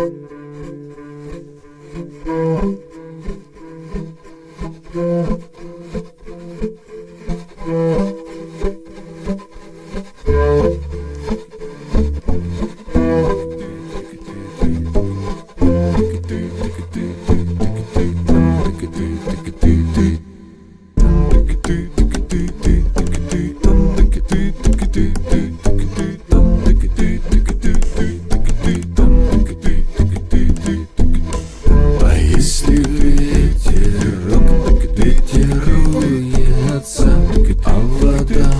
А если ветерок ветеруется, а вода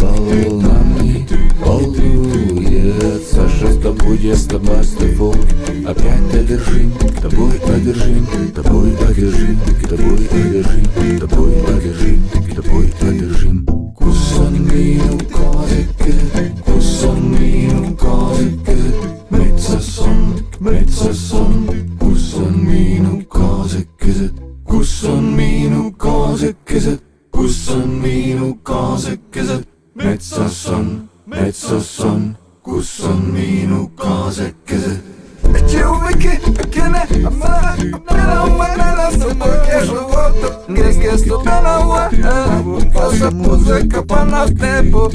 волнами волнуется, что с тобой, я с тобой, с тобой опять одержим, тобой одержим, тобой одержим, тобой одержим, тобой одержим, тобой одержим. Kusonminu cose che mezza son, kusonminu cose che kusonminu cose che kusonminu cose che mezza son, kusonminu cose che Чуваки, кене, ама, нена умена, само е живота. Грески студена уена, каса музика па на темпо.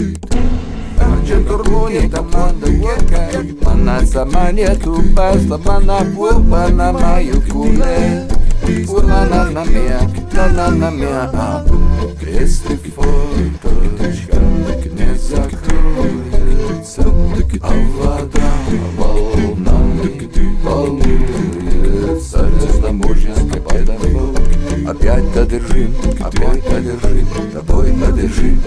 Че турбуни таманда гека, мана саманието баста, мана пуба на маю куле. Пула на мия, если форточка не закроется, а вода волнами волнуется, раздомуженской подоход. Опять одержим, тобой одержим,